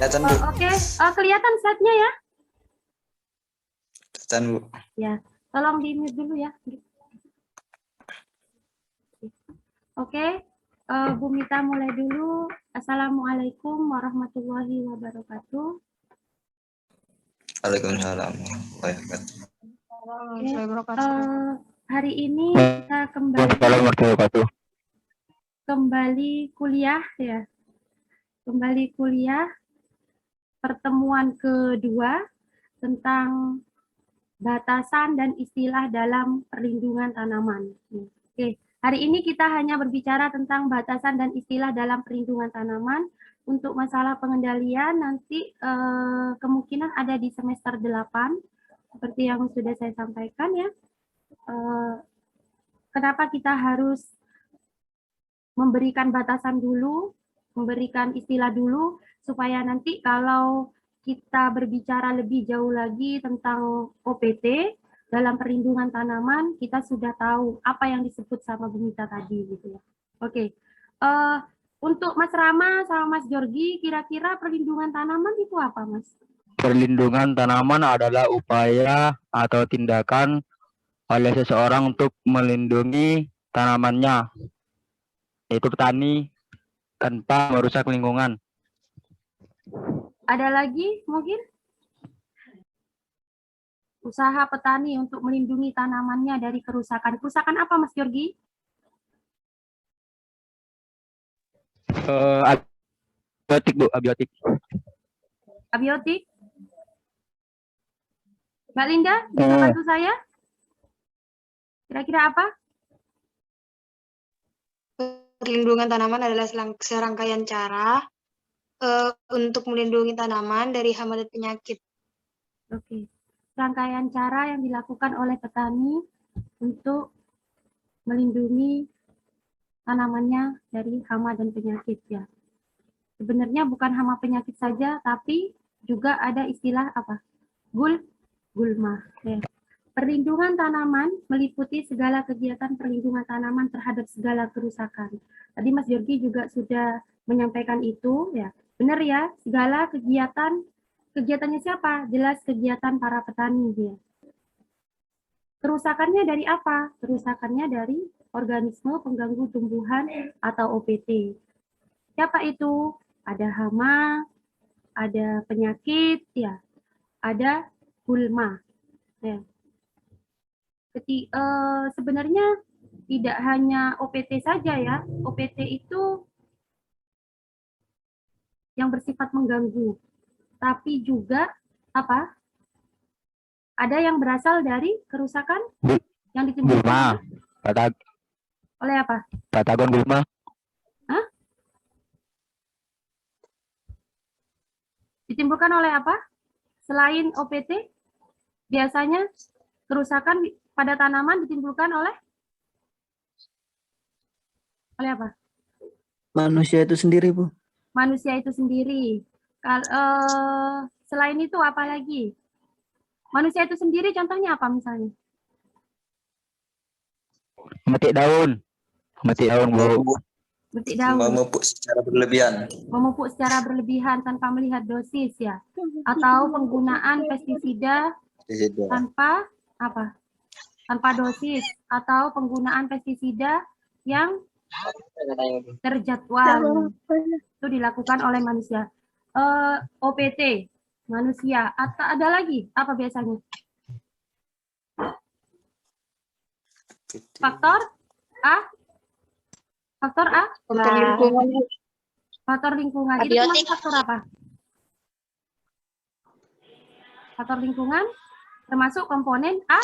Kelihatan, Bu. Oke. Kelihatan slide-nya ya? Kelihatan, Bu. Ya, tolong di-mute dulu ya. Oke, Bu Mita mulai dulu. Assalamualaikum warahmatullahi wabarakatuh. Waalaikumsalam warahmatullahi wabarakatuh. Hari ini kita kembali kuliah ya. Kembali kuliah pertemuan kedua tentang batasan dan istilah dalam perlindungan tanaman. Oke, hari ini kita hanya berbicara tentang batasan dan istilah dalam perlindungan tanaman. Untuk masalah pengendalian nanti kemungkinan ada di semester 8, seperti yang sudah saya sampaikan ya. Kenapa kita harus memberikan batasan dulu, memberikan istilah dulu, supaya nanti kalau kita berbicara lebih jauh lagi tentang OPT dalam perlindungan tanaman, kita sudah tahu apa yang disebut sama Bu Mita tadi gitu ya. Oke. Untuk Mas Rama sama Mas Jorgi, kira-kira perlindungan tanaman itu apa, Mas? Perlindungan tanaman adalah upaya atau tindakan oleh seseorang untuk melindungi tanamannya, yaitu petani, tanpa merusak lingkungan. Ada lagi mungkin? Usaha petani untuk melindungi tanamannya dari kerusakan. Kerusakan apa, Mas Jorgi? Abiotik, Bu, abiotik. Abiotik? Mbak Linda, bisa bantu saya? Kira-kira apa? Perlindungan tanaman adalah serangkaian cara untuk melindungi tanaman dari hama dan penyakit. Oke. Rangkaian cara yang dilakukan oleh petani untuk melindungi tanamannya dari hama dan penyakit ya. Sebenarnya bukan hama penyakit saja, tapi juga ada istilah apa? Gulma. Ya. Perlindungan tanaman meliputi segala kegiatan perlindungan tanaman terhadap segala kerusakan. Tadi Mas Jorgi juga sudah menyampaikan itu ya. Benar ya, segala kegiatannya siapa? Jelas kegiatan para petani ya. Kerusakannya dari apa? Kerusakannya dari organisme pengganggu tumbuhan atau OPT. Siapa itu? Ada hama, ada penyakit, ya, ada gulma. Ya. Sebenarnya tidak hanya OPT saja ya. OPT itu yang bersifat mengganggu, tapi juga apa? Ada yang berasal dari kerusakan yang ditimbulkan oleh apa? Patagon gulma. Hah? Ditimbulkan oleh apa? Selain OPT, biasanya kerusakan pada tanaman ditimbulkan oleh apa? Manusia itu sendiri, Bu. Manusia itu sendiri. Selain itu apa lagi? Manusia itu sendiri contohnya apa misalnya? Memetik daun. Memetik daun, Bu. Memetik daun. Memupuk secara berlebihan. Memupuk secara berlebihan tanpa melihat dosis ya. Atau penggunaan pestisida tanpa apa? Tanpa dosis atau penggunaan pestisida yang terjadwal. Itu dilakukan oleh manusia. OPT manusia atau ada lagi apa biasanya? Faktor A? Faktor A? Faktor lingkungan. Faktor lingkungan. Itu cuma faktor apa? Faktor lingkungan termasuk komponen A?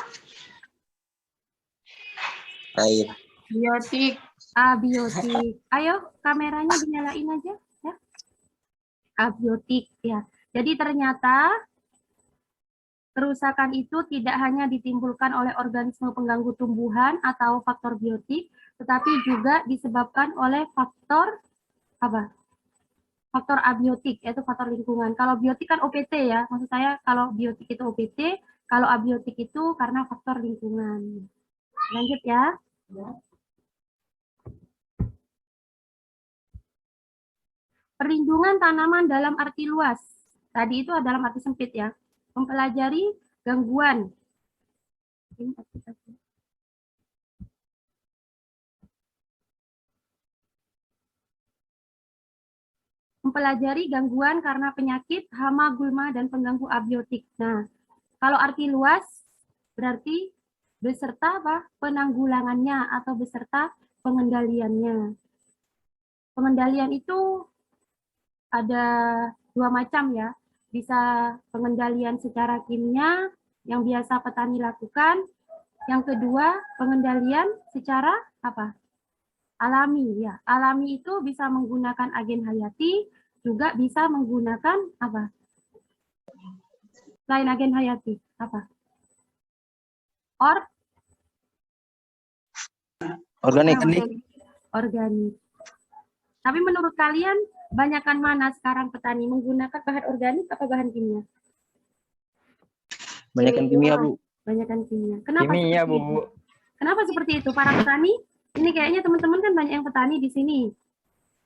Air. Biotik. Abiotik. Ayo kameranya dinyalain aja ya. Abiotik ya. Jadi ternyata kerusakan itu tidak hanya ditimbulkan oleh organisme pengganggu tumbuhan atau faktor biotik, tetapi juga disebabkan oleh faktor apa? Faktor abiotik, yaitu faktor lingkungan. Kalau biotik kan OPT ya, maksud saya kalau biotik itu OPT, kalau abiotik itu karena faktor lingkungan. Lanjut ya. Perlindungan tanaman dalam arti luas. Tadi itu dalam arti sempit ya. Mempelajari gangguan. Mempelajari gangguan karena penyakit, hama, gulma, dan pengganggu abiotik. Nah, kalau arti luas berarti beserta apa? Penanggulangannya atau beserta pengendaliannya. Pengendalian itu ada dua macam ya. Bisa pengendalian secara kimia yang biasa petani lakukan. Yang kedua, pengendalian secara apa? Alami ya. Alami itu bisa menggunakan agen hayati, juga bisa menggunakan apa? Selain agen hayati, apa? Organik. Organik. Tapi menurut kalian, banyakkan mana sekarang petani menggunakan bahan organik atau bahan kimia? Banyakkan kimia, Bu. Banyakkan kimia. Kenapa Kimia, seperti itu? Bu. Kenapa seperti itu? Para petani, ini kayaknya teman-teman kan banyak yang petani di sini.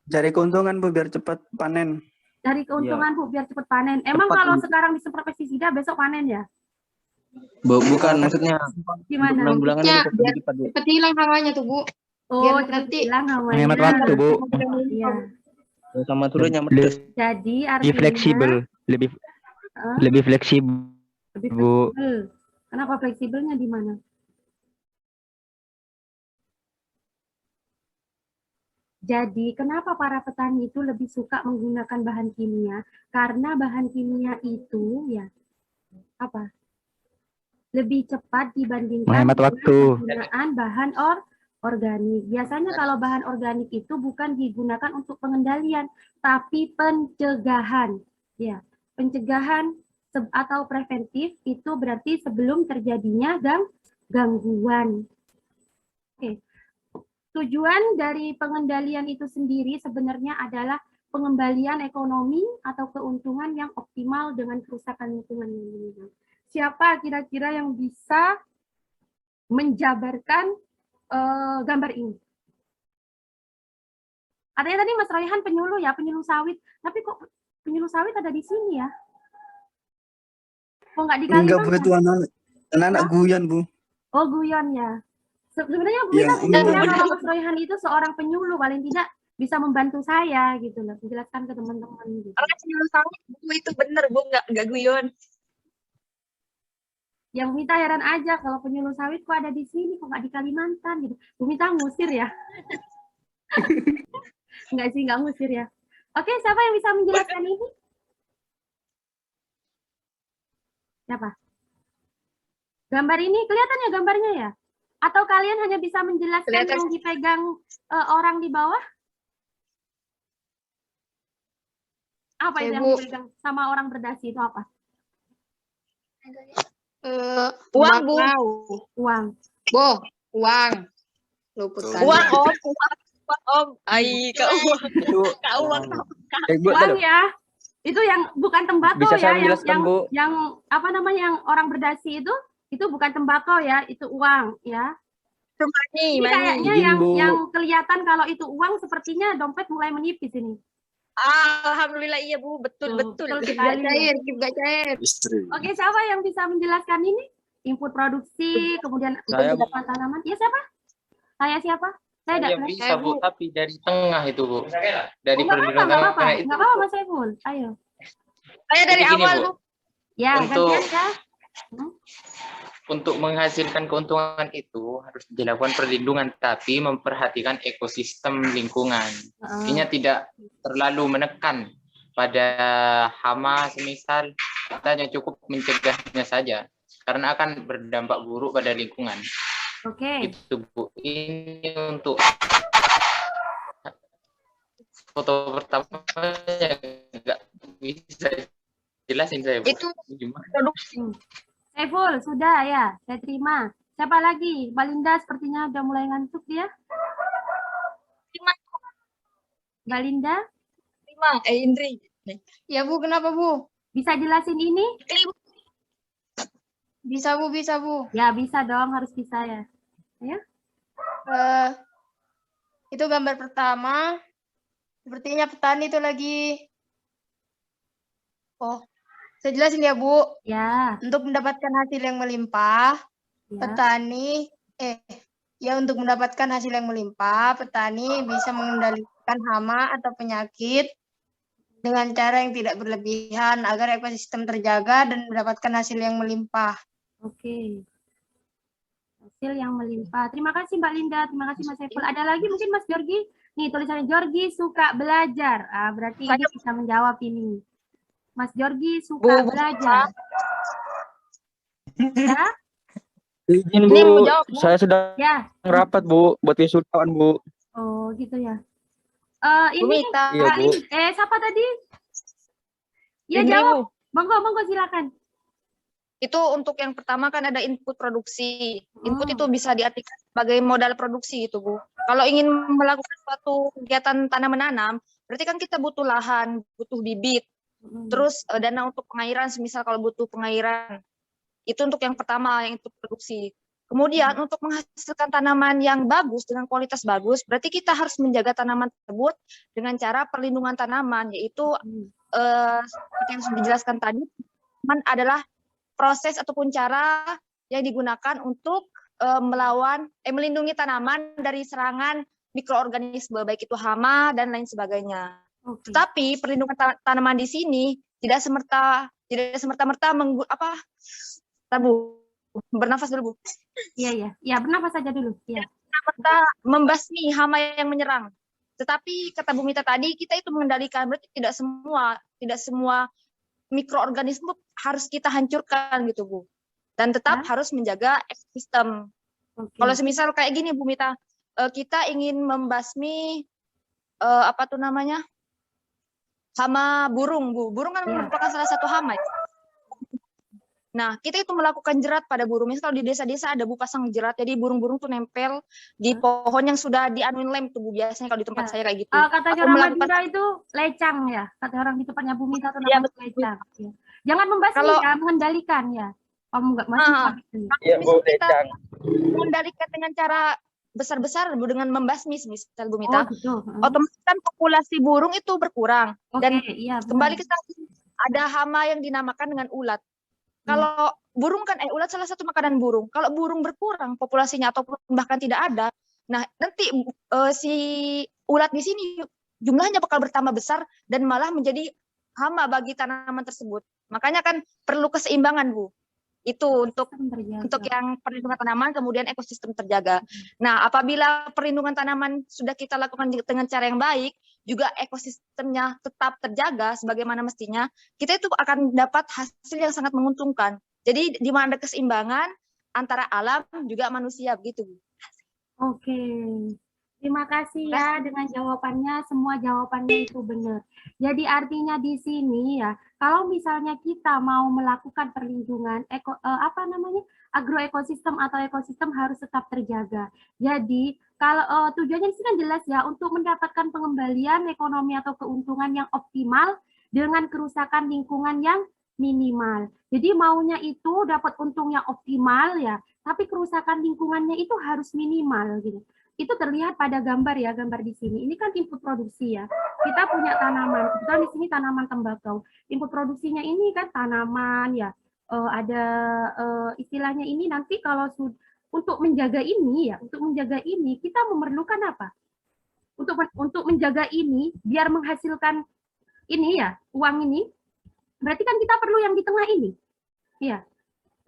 Cari keuntungan Bu biar cepat panen. Dari keuntungan Bu, biar cepat panen. Emang Cepat, kalau Bu. sekarang disemprot pestisida, besok panen ya? Bukan maksudnya Gimana? Ya, penanggulangannya bisa cepat, Bu. Cepat hilang hawanya tuh, Bu. Oh, Biar cepat nanti hilang namanya. Menghemat waktu, Bu. Iya. Sama turunnya meletus. Jadi Lebih artinya fleksibel, lebih eh, lebih fleksibel, lebih Bu. fleksibel. Kenapa fleksibelnya di mana? Jadi, kenapa para petani itu lebih suka menggunakan bahan kimia? Karena bahan kimia itu ya apa? Lebih cepat dibandingkan Menghemat dengan waktu. penggunaan bahan organik. Biasanya kalau bahan organik itu bukan digunakan untuk pengendalian, tapi pencegahan. Ya, pencegahan atau preventif itu berarti sebelum terjadinya gangguan. Oke. Tujuan dari pengendalian itu sendiri sebenarnya adalah pengembalian ekonomi atau keuntungan yang optimal dengan kerusakan lingkungan yang minimal. Siapa kira-kira yang bisa menjabarkan gambar ini? Katanya tadi Mas Raihan penyuluh ya, penyuluh sawit. Tapi kok penyuluh sawit ada di sini ya? Kok nggak di Enggak Bu, Kalimantan? itu anak-anak guyon Bu. Oh, guyon ya. Sebenarnya Bu Iya, Mita kalau Mas Raihan itu seorang penyuluh, paling tidak bisa membantu saya gitu loh, menjelaskan ke teman-teman gitu. Orang penyuluh sawit Bu itu bener Bu, nggak guyon. Ya Bu Mita heran aja kalau penyuluh sawit kok ada di sini, kok nggak di Kalimantan gitu. Bu Mita ngusir ya? Enggak sih, nggak ngusir ya. Oke, siapa yang bisa menjelaskan ini? Siapa? Gambar ini kelihatan ya gambarnya ya? Atau kalian hanya bisa menjelaskan Kelihatan. yang dipegang orang di bawah? Apa itu Saya, yang Bu. dipegang sama orang berdasi itu apa? Uang, Bu. Bakau. Uang. Bo, uang. Luput kan. Uang Om, uang Om. Ai, Kak Uang. Itu Kak Uang. Bu, Uang ya. Itu yang bukan tembakau Bisa ya, saya menjelaskan, Bu? yang apa namanya yang orang berdasi itu bukan tembakau ya, itu uang ya. Money, Ini money. kayaknya Izin, Bu. yang kelihatan kalau itu uang sepertinya dompet mulai menipis ini. Alhamdulillah iya Bu, betul Tuh, betul. betul Kip gak sekali. cair, kip gak cair. Istri. Oke, siapa yang bisa menjelaskan ini? Input produksi, kemudian Saya, Bu. pendapat tanaman. Ya siapa? Saya siapa? Saya Saya tidak bisa Bu, tapi dari tengah itu Bu. Dari nggak apa-apa, nggak apa-apa. itu. Nggak apa-apa Mas Saiful. Ayo. Saya dari Begini, awal Bu. Bu. Ya, Untuk- gantian ya. Untuk menghasilkan keuntungan itu harus dilakukan perlindungan, tapi memperhatikan ekosistem lingkungan. Artinya tidak terlalu menekan pada hama semisal, kita hanya cukup mencegahnya saja, karena akan berdampak buruk pada lingkungan. Oke. Itu Bu. Ini untuk foto pertamanya nggak bisa jelasin saya Bu. Itu Gimana? produksi. Saiful, sudah ya. Saya terima. Siapa lagi? Mbak Linda sepertinya udah mulai ngantuk dia. Mbak Linda, Indri. Ya Bu, kenapa Bu? bisa jelasin ini? Ini Bu. Bisa Bu, bisa Bu. Ya, bisa dong. Harus bisa ya. Itu gambar pertama. Sepertinya petani itu lagi. Oh, saya jelasin ya, Bu. Ya, Untuk mendapatkan hasil yang melimpah, ya. petani, untuk mendapatkan hasil yang melimpah, petani bisa mengendalikan hama atau penyakit dengan cara yang tidak berlebihan agar ekosistem terjaga dan mendapatkan hasil yang melimpah. Oke. Hasil yang melimpah. Terima kasih Mbak Linda, terima kasih Mas Saiful. Ada lagi mungkin Mas Jorgi? Nih tulisannya Jorgi suka belajar. Ah, berarti ini bisa menjawab ini. Mas Jorgi suka belajar. Ya? Izin Ini mau Bu, jawab, Bu. saya sedang Ya. rapat Bu, buat wisudawan Bu. Oh, gitu ya. Bu Ini Mita. Iya, Mbak Bu. siapa tadi? Ya Indri, jawab. Bu. Monggo silakan. Itu untuk yang pertama kan ada input produksi. Input Oh. itu bisa diartikan sebagai modal produksi gitu, Bu. Kalau ingin melakukan suatu kegiatan tanam menanam, berarti kan kita butuh lahan, butuh bibit, terus dana untuk pengairan, semisal kalau butuh pengairan. Itu untuk yang pertama, yang input produksi. Kemudian untuk menghasilkan tanaman yang bagus dengan kualitas bagus, berarti kita harus menjaga tanaman tersebut dengan cara perlindungan tanaman, yaitu seperti yang sudah dijelaskan tadi, tanaman adalah proses ataupun cara yang digunakan untuk melindungi tanaman dari serangan mikroorganisme, baik itu hama dan lain sebagainya. Oke. Tetapi perlindungan tanaman di sini tidak semerta-merta bernafas dulu, Bu. Iya. Ya, bernafas saja dulu. Iya. Semerta membasmi hama yang menyerang. Tetapi kata Bu Mita tadi, kita itu mengendalikan, berarti tidak semua mikroorganisme harus kita hancurkan gitu, Bu. Dan tetap harus menjaga ekosistem. Oke. Kalau semisal kayak gini, Bu Mita, kita ingin membasmi hama burung, Bu. Burung kan merupakan salah satu hama. Ya? Nah, kita itu melakukan jerat pada burung. Misal kalau di desa-desa ada Bu pasang jerat, jadi burung-burung tuh nempel di pohon yang sudah dianuin lem tuh, Bu. Biasanya kalau di tempat saya kayak gitu. Kata orang Madura itu lecang ya. Kata orang di tempatnya Bu Mita itu namanya lecang. Ya. Jangan membasmi ya, mengendalikan ya. Kamu nggak masih Iya, Bu, lecang. mengendalikan dengan cara besar-besar dengan membasmi, misal Bu Mita. Oh, gitu. Otomatis kan populasi burung itu berkurang. Dan iya, kembali ke sana, ada hama yang dinamakan dengan ulat. Kalau burung kan ulat salah satu makanan burung. Kalau burung berkurang populasinya ataupun bahkan tidak ada, nah nanti si ulat di sini jumlahnya bakal bertambah besar dan malah menjadi hama bagi tanaman tersebut. Makanya kan perlu keseimbangan, Bu. Itu untuk yang perlindungan tanaman, kemudian ekosistem terjaga. Nah, apabila perlindungan tanaman sudah kita lakukan dengan cara yang baik, juga ekosistemnya tetap terjaga sebagaimana mestinya, kita itu akan dapat hasil yang sangat menguntungkan. Jadi di mana ada keseimbangan antara alam juga manusia, begitu. Oke. Terima kasih ya dengan jawabannya, semua jawabannya itu benar. Jadi artinya di sini ya, kalau misalnya kita mau melakukan perlindungan agroekosistem atau ekosistem harus tetap terjaga. Jadi kalau tujuannya di sini kan jelas ya, untuk mendapatkan pengembalian ekonomi atau keuntungan yang optimal dengan kerusakan lingkungan yang minimal. Jadi maunya itu dapat untung yang optimal ya, tapi kerusakan lingkungannya itu harus minimal gitu. Itu terlihat pada gambar ya, gambar di sini. Ini kan input produksi ya. Kita punya tanaman, kebetulan di sini tanaman tembakau. Input produksinya ini kan tanaman ya. Ada istilahnya ini nanti kalau untuk menjaga ini ya, untuk menjaga ini kita memerlukan apa? Untuk menjaga ini biar menghasilkan ini ya, uang ini. Berarti kan kita perlu yang di tengah ini. Ya.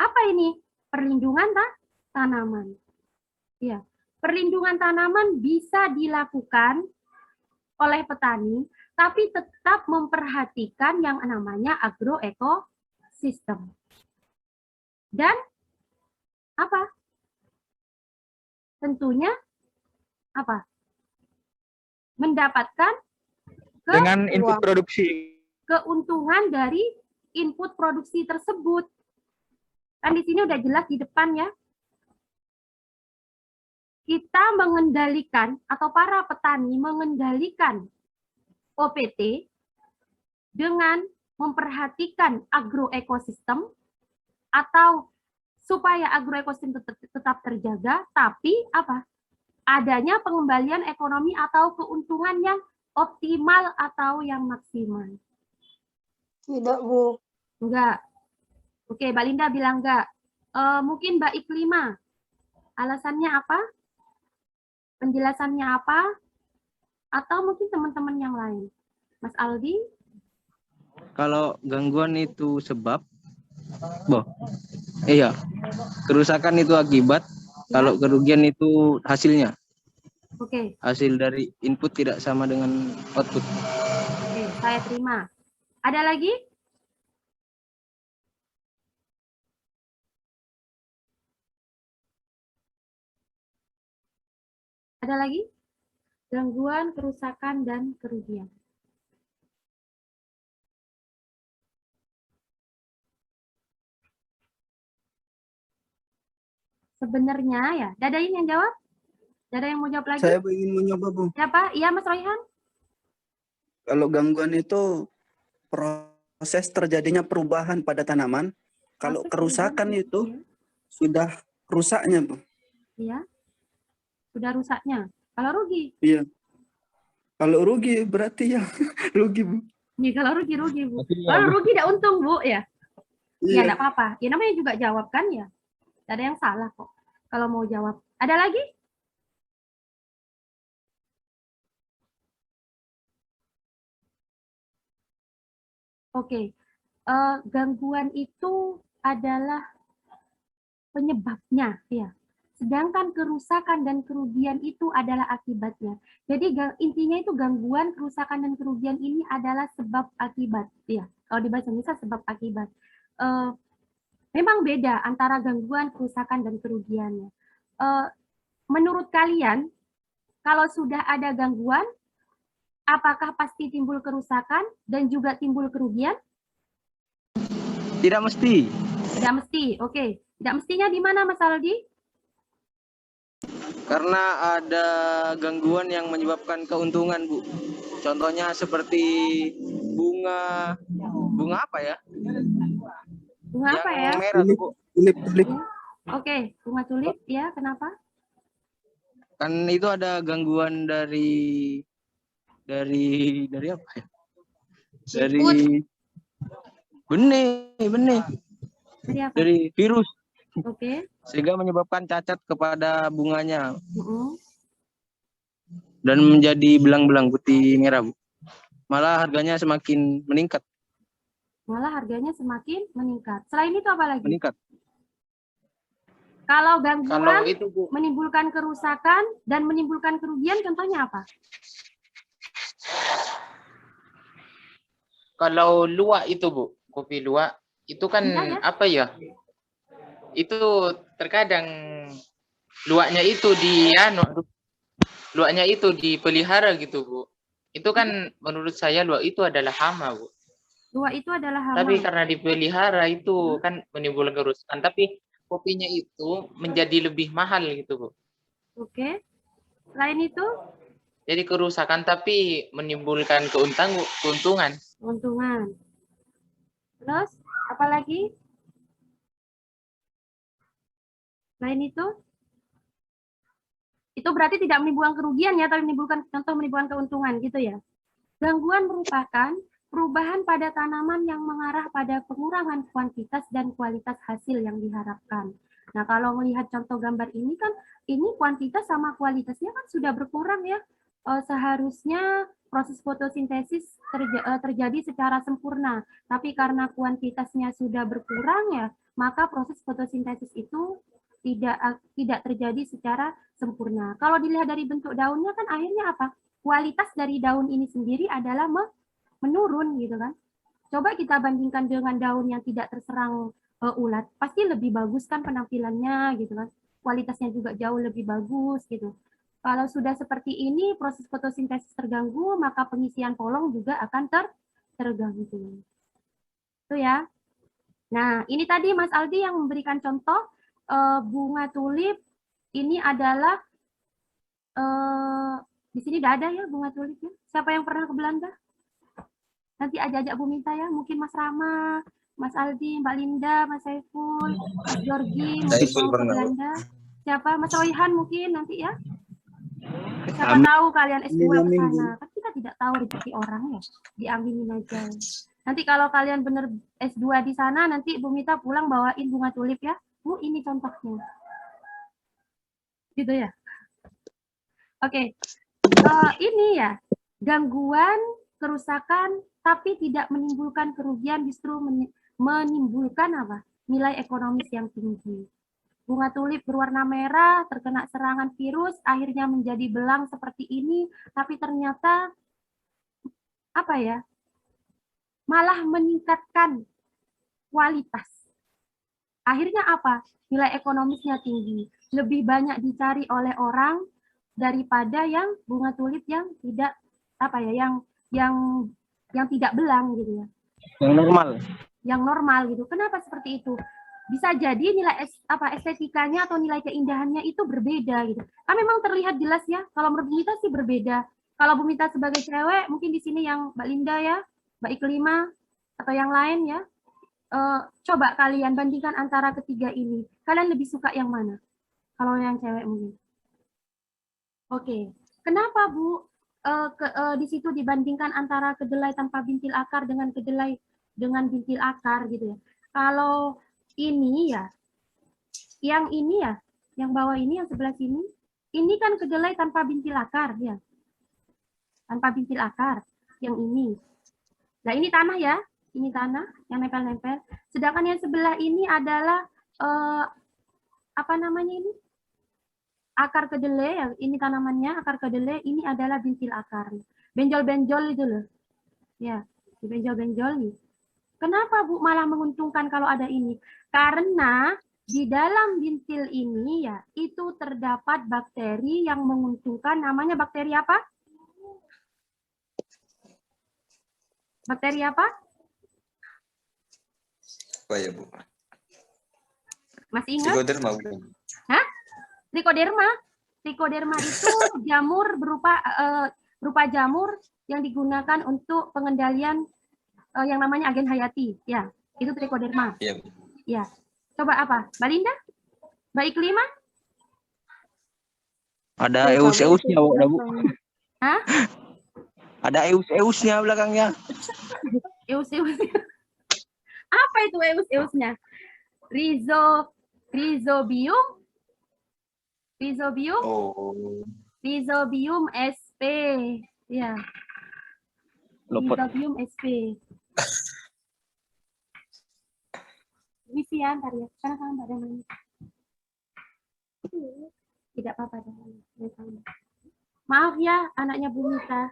Apa ini? Perlindungan tanaman. Ya. Perlindungan tanaman bisa dilakukan oleh petani, tapi tetap memperhatikan yang namanya agroekosistem. Dan apa? Tentunya apa? Mendapatkan dengan input produksi. Keuntungan dari input produksi tersebut. Kan di sini udah jelas di depan ya. Kita mengendalikan atau para petani mengendalikan OPT dengan memperhatikan agroekosistem atau supaya agroekosistem tetap terjaga, tapi apa? Adanya pengembalian ekonomi atau keuntungan yang optimal atau yang maksimal? Tidak, Bu. Enggak. Oke, Mbak Linda bilang enggak. Mungkin Mbak Iklima, alasannya apa? Penjelasannya apa? Atau mungkin teman-teman yang lain? Mas Aldi? Kalau gangguan itu sebab, iya, kerusakan itu akibat, kalau kerugian itu hasilnya. Oke, Hasil dari input tidak sama dengan output. oke, saya terima. Ada lagi? Ada lagi? Gangguan, kerusakan, dan kerugian. Sebenarnya ya, Dadain yang jawab? Ada yang mau jawab lagi? Saya ingin mencoba, Bu. Siapa? Iya, Mas Royhan? Kalau gangguan itu proses terjadinya perubahan pada tanaman. Kalau Proses kerusakan perubahan. itu sudah rusaknya, Bu. Iya. Sudah rusaknya. Kalau rugi? Iya. Kalau rugi berarti ya rugi, Bu. Nih, kalau rugi, Bu. Kalau rugi tidak untung, Bu, ya? Ya, Iya. enggak apa-apa. Ya, namanya juga jawab kan ya. Tidak ada yang salah kok. Kalau mau jawab. Ada lagi? Oke. Gangguan itu adalah penyebabnya, ya. Sedangkan kerusakan dan kerugian itu adalah akibatnya. Jadi intinya itu gangguan, kerusakan, dan kerugian ini adalah sebab akibat. Ya, kalau di bahasa Indonesia sebab akibat. Memang beda antara gangguan, kerusakan, dan kerugiannya. Menurut kalian, kalau sudah ada gangguan, apakah pasti timbul kerusakan dan juga timbul kerugian? Tidak mesti. Tidak mesti, oke. Tidak mestinya di mana, Mas Aldi? Karena ada gangguan yang menyebabkan keuntungan, Bu. Contohnya seperti bunga apa ya? Bunga apa ya? Yang merah, Bu. Tulip. Oke, bunga tulip, ya. Kenapa? Kan itu ada gangguan dari apa ya? Dari benih, Dari apa? dari virus, Oke. sehingga menyebabkan cacat kepada bunganya Mm-mm. dan menjadi belang-belang putih merah, Bu. Malah harganya semakin meningkat. Malah harganya semakin meningkat. Selain itu apa lagi? Meningkat. Kalau Kalau gangguan itu, Bu, menimbulkan kerusakan dan menimbulkan kerugian, contohnya apa? kalau luwak itu, Bu, kopi luwak itu kan Iya, ya. apa ya? Itu terkadang luwaknya itu luwaknya itu dipelihara gitu, Bu. Itu kan menurut saya luwak itu adalah hama, Bu. Luwak itu adalah hama. Tapi karena dipelihara itu kan menimbulkan kerusakan, tapi kopinya itu menjadi lebih mahal gitu, Bu. Oke. Selain itu, Jadi kerusakan tapi menimbulkan keuntungan. keuntungan. Terus, apa lagi? Selain itu berarti tidak menimbulkan kerugian ya, tapi menimbulkan keuntungan gitu ya. Gangguan merupakan perubahan pada tanaman yang mengarah pada pengurangan kuantitas dan kualitas hasil yang diharapkan. Nah, kalau melihat contoh gambar ini kan, ini kuantitas sama kualitasnya kan sudah berkurang ya. Seharusnya proses fotosintesis terjadi secara sempurna, tapi karena kuantitasnya sudah berkurang ya, maka proses fotosintesis itu tidak terjadi secara sempurna. Kalau dilihat dari bentuk daunnya kan akhirnya apa? Kualitas dari daun ini sendiri adalah menurun gitu kan. Coba kita bandingkan dengan daun yang tidak terserang ulat, pasti lebih bagus kan penampilannya gitu kan. Kualitasnya juga jauh lebih bagus gitu. Kalau sudah seperti ini, proses fotosintesis terganggu, maka pengisian polong juga akan terganggu. Itu ya. Nah, ini tadi Mas Aldi yang memberikan contoh bunga tulip. Ini adalah di sini tidak ada ya bunga tulipnya. Siapa yang pernah ke Belanda? Nanti ajak-ajak Bu Minta ya. Mungkin Mas Rama, Mas Aldi, Mbak Linda, Mas Saiful, Mas Georgi, mungkin Saiful mau ke pernah. Belanda. Siapa? Mas Royhan mungkin nanti ya. Siapa tahu kalian S2 ke sana. Kan kita tidak tahu rezeki orang ya, diaminin aja. Nanti kalau kalian bener S2 di sana, nanti Bu Mita pulang bawain bunga tulip ya. Bu, ini contohnya. Gitu ya. Oke. Ini ya, gangguan, kerusakan, tapi tidak menimbulkan kerugian, justru menimbulkan apa? Nilai ekonomis yang tinggi. Bunga tulip berwarna merah, terkena serangan virus, akhirnya menjadi belang seperti ini, tapi ternyata apa ya? Malah meningkatkan kualitas. Akhirnya apa? Nilai ekonomisnya tinggi. Lebih banyak dicari oleh orang daripada yang bunga tulip yang tidak apa ya, yang tidak belang gitu ya. Yang normal. Yang normal gitu. Kenapa seperti itu? Bisa jadi nilai estetikanya atau nilai keindahannya itu berbeda gitu. Kan memang terlihat jelas ya. Kalau menurut Bu Mita sih berbeda. Kalau Bu Mita sebagai cewek, mungkin di sini yang Mbak Linda ya, Mbak Iklima atau yang lain ya. Coba kalian bandingkan antara ketiga ini. Kalian lebih suka yang mana? Kalau yang cewek mungkin. Oke. Kenapa Bu di situ dibandingkan antara kedelai tanpa bintil akar dengan kedelai dengan bintil akar gitu ya? Kalau ini ya, yang ini ya, yang bawah ini, yang sebelah sini, ini kan kedelai tanpa bintil akar ya, tanpa bintil akar. Yang ini, nah ini tanah ya, ini tanah yang nempel-nempel. Sedangkan yang sebelah ini adalah apa namanya ini? Akar kedelai, yang ini tanamannya akar kedelai, ini adalah bintil akar. Benjol-benjol itu loh, ya, benjol-benjol nih. Kenapa Bu malah menguntungkan kalau ada ini? Karena di dalam bintil ini ya, itu terdapat bakteri yang menguntungkan. Namanya bakteri apa? Bakteri apa? Apa ya, Bu? Masih ingat? Trichoderma, Bu. Hah? Trichoderma. Trichoderma itu jamur berupa jamur yang digunakan untuk pengendalian yang namanya agen hayati. Ya, itu trichoderma. Iya, Bu. Ya. Coba apa? Mbak Linda? Mbak Iklima? Ada eus-eusnya, Bu. Hah? Ada eus-eusnya belakangnya. Eus-eusnya. Apa itu eus-eusnya? Rhizobium? Rhizobium? Oh. Rhizobium sp. Ya. Lopot. Rhizobium sp. Misi ya, ntar ya. Karena sama Mbak Damani. Tidak apa-apa. Maaf ya, anaknya Bu Mita.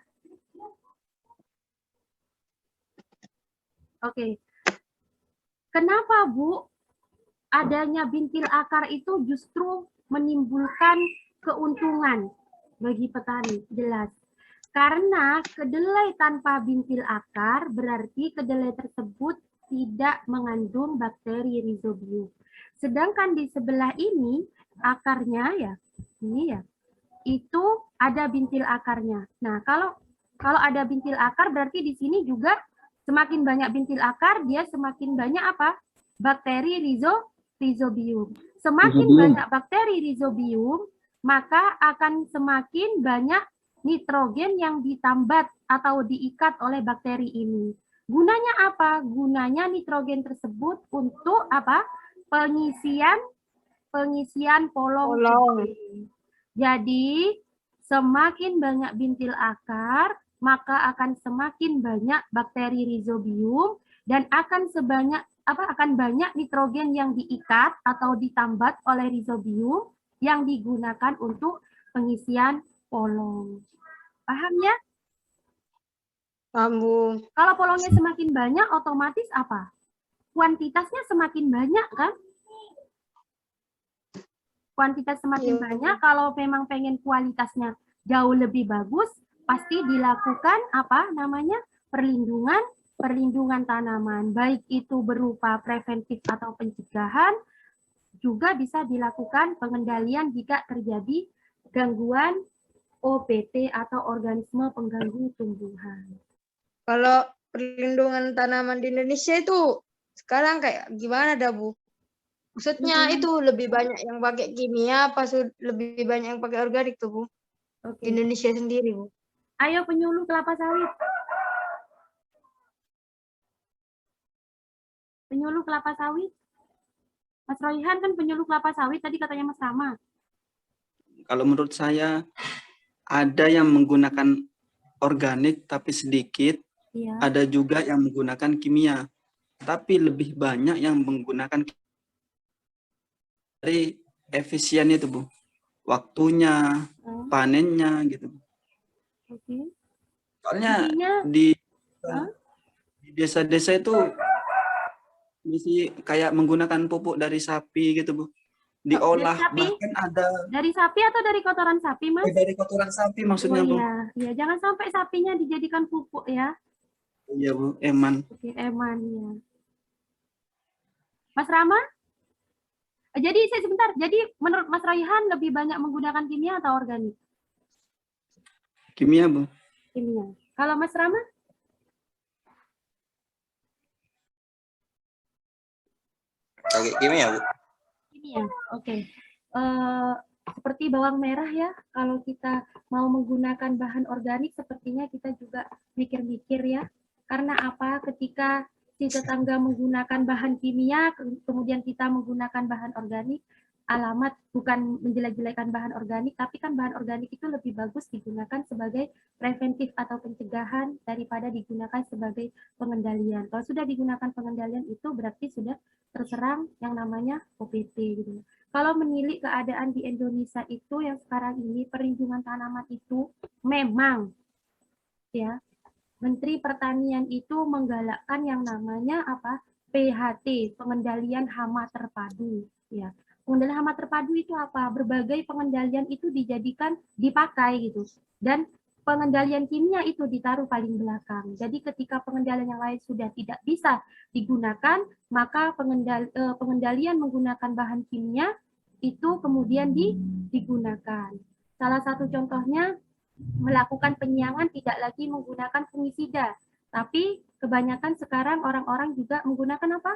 Oke. Kenapa, Bu, adanya bintil akar itu justru menimbulkan keuntungan bagi petani? Jelas. Karena kedelai tanpa bintil akar berarti kedelai tersebut tidak mengandung bakteri rhizobium. Sedangkan di sebelah ini akarnya ya, ini ya, itu ada bintil akarnya. Nah, kalau ada bintil akar berarti di sini juga semakin banyak bintil akar, dia semakin banyak apa? Bakteri rhizobium. Semakin banyak bakteri rhizobium, maka akan semakin banyak nitrogen yang ditambat atau diikat oleh bakteri ini. Gunanya apa? Gunanya nitrogen tersebut untuk apa? Pengisian polong. Jadi semakin banyak bintil akar, maka akan semakin banyak bakteri rhizobium dan akan banyak nitrogen yang diikat atau ditambat oleh rhizobium yang digunakan untuk pengisian polong. Paham ya? Sambung. Kalau polongnya semakin banyak, otomatis apa? Kuantitasnya semakin banyak, kan? Kuantitas semakin banyak, kalau memang pengen kualitasnya jauh lebih bagus, pasti dilakukan apa namanya? Perlindungan tanaman. Baik itu berupa preventif atau pencegahan, juga bisa dilakukan pengendalian jika terjadi gangguan OPT atau organisme pengganggu tumbuhan. Kalau perlindungan tanaman di Indonesia itu sekarang kayak gimana dah, Bu? Maksudnya itu lebih banyak yang pakai kimia, apa lebih banyak yang pakai organik tuh, Bu? Oke. Di Indonesia sendiri, Bu. Ayo penyuluh kelapa sawit. Penyuluh kelapa sawit. Mas Royhan kan penyuluh kelapa sawit tadi katanya Mas Rama. Kalau menurut saya ada yang menggunakan organik tapi sedikit, Iya. ada juga yang menggunakan kimia. Tapi lebih banyak yang menggunakan dari efisien itu, Bu. Waktunya, panennya gitu. Oke. Soalnya Intinya, di desa-desa itu masih kayak menggunakan pupuk dari sapi gitu, Bu. Diolah, dari sapi? bahkan ada Dari sapi atau dari kotoran sapi, Mas? dari kotoran sapi maksudnya, Oh Bu. iya, iya, jangan sampai sapinya dijadikan pupuk ya. Iya, Bu, eman. Oke, eman ya. Mas Rama? Jadi sebentar, jadi menurut Mas Raihan lebih banyak menggunakan kimia atau organik? Kimia, Bu. Kimia. Kalau Mas Rama? Pakai kimia, Bu. Kimia, oke. Seperti bawang merah ya, kalau kita mau menggunakan bahan organik, sepertinya kita juga mikir-mikir ya. Karena apa? Ketika si tetangga menggunakan bahan kimia, kemudian kita menggunakan bahan organik, alamat bukan menjelek-jelekan bahan organik, tapi kan bahan organik itu lebih bagus digunakan sebagai preventif atau pencegahan daripada digunakan sebagai pengendalian. Kalau sudah digunakan pengendalian itu berarti sudah terserang yang namanya OPT gitu. Kalau menilik keadaan di Indonesia itu yang sekarang ini perlindungan tanaman itu memang ya Menteri Pertanian itu menggalakkan yang namanya apa? PHT, pengendalian hama terpadu ya. Pengendalian hama terpadu itu apa? Berbagai pengendalian itu dijadikan dipakai gitu. Dan pengendalian kimia itu ditaruh paling belakang. Jadi ketika pengendalian yang lain sudah tidak bisa digunakan, maka pengendalian menggunakan bahan kimia itu kemudian digunakan. Salah satu contohnya melakukan penyiangan tidak lagi menggunakan fungisida, tapi kebanyakan sekarang orang-orang juga menggunakan apa?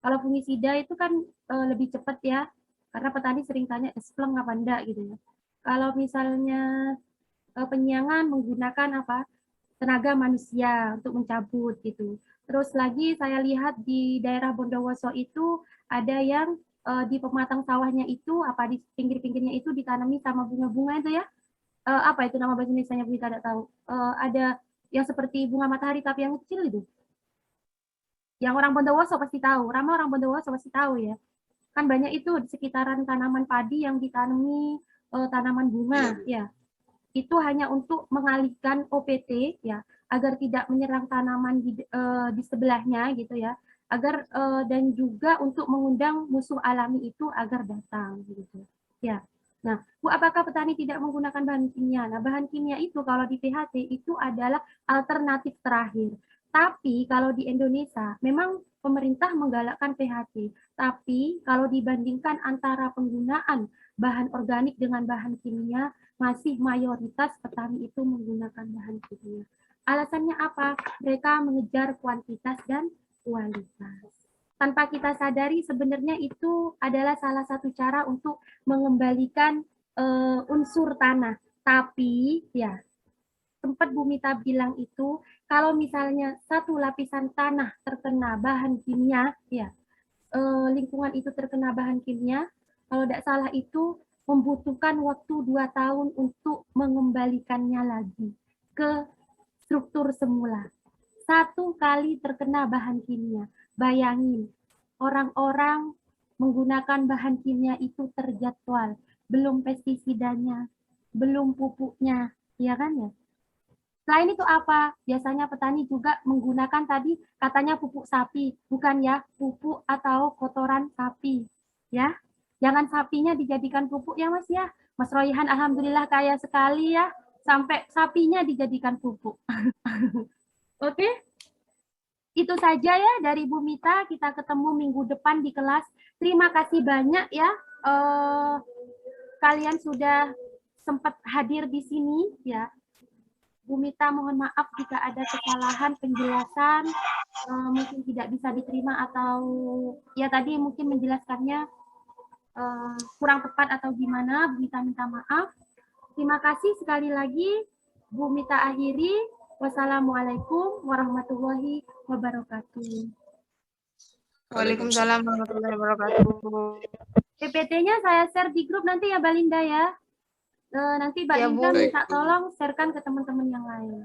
Kalau fungisida itu kan lebih cepat ya, karena petani sering tanya espleng apa enggak gitu ya. Kalau misalnya penyiangan menggunakan apa? Tenaga manusia untuk mencabut gitu. Terus lagi saya lihat di daerah Bondowoso itu ada yang di pematang sawahnya itu apa di pinggir-pinggirnya itu ditanami sama bunga-bunga itu ya. Apa itu nama bahasa Indonesianya kita tidak tahu. Ada yang seperti bunga matahari tapi yang kecil itu. Yang orang Bondowoso pasti tahu. Rama orang Bondowoso pasti tahu ya. Kan banyak itu di sekitaran tanaman padi yang ditanami tanaman bunga ya. Itu hanya untuk mengalihkan OPT ya agar tidak menyerang tanaman di sebelahnya gitu ya, agar dan juga untuk mengundang musuh alami itu agar datang gitu ya. Nah, Bu, apakah petani tidak menggunakan bahan kimia? Nah, bahan kimia itu kalau di PHT itu adalah alternatif terakhir. Tapi kalau di Indonesia memang pemerintah menggalakkan PHT, tapi kalau dibandingkan antara penggunaan bahan organik dengan bahan kimia, masih mayoritas petani itu menggunakan bahan kimia. Alasannya apa? Mereka mengejar kuantitas dan kualitas. Tanpa kita sadari sebenarnya itu adalah salah satu cara untuk mengembalikan unsur tanah. Tapi ya sempat Bu Mita bilang itu kalau misalnya satu lapisan tanah terkena bahan kimia, ya lingkungan itu terkena bahan kimia, kalau tidak salah itu membutuhkan waktu 2 tahun untuk mengembalikannya lagi ke struktur semula. 1 kali terkena bahan kimia. Bayangin, orang-orang menggunakan bahan kimia itu terjadwal. Belum pestisidanya, belum pupuknya, ya kan ya? Selain itu apa? Biasanya petani juga menggunakan tadi katanya pupuk sapi, bukan ya, pupuk atau kotoran sapi. Ya, jangan sapinya dijadikan pupuk ya Mas ya. Mas Royhan alhamdulillah kaya sekali ya, sampai sapinya dijadikan pupuk. Oke, itu saja ya dari Bu Mita. Kita ketemu minggu depan di kelas. Terima kasih banyak ya. Kalian sudah sempat hadir di sini ya. Bu Mita mohon maaf jika ada kesalahan penjelasan mungkin tidak bisa diterima atau ya tadi mungkin menjelaskannya kurang tepat atau gimana. Bu Mita minta maaf. Terima kasih sekali lagi. Bu Mita akhiri. Wassalamualaikum warahmatullahi wabarakatuh. Waalaikumsalam warahmatullahi wabarakatuh. PPT-nya saya share di grup nanti ya, Mbak Linda ya. Nanti Mbak Ya, Linda Bu. minta tolong sharekan ke teman-teman yang lain.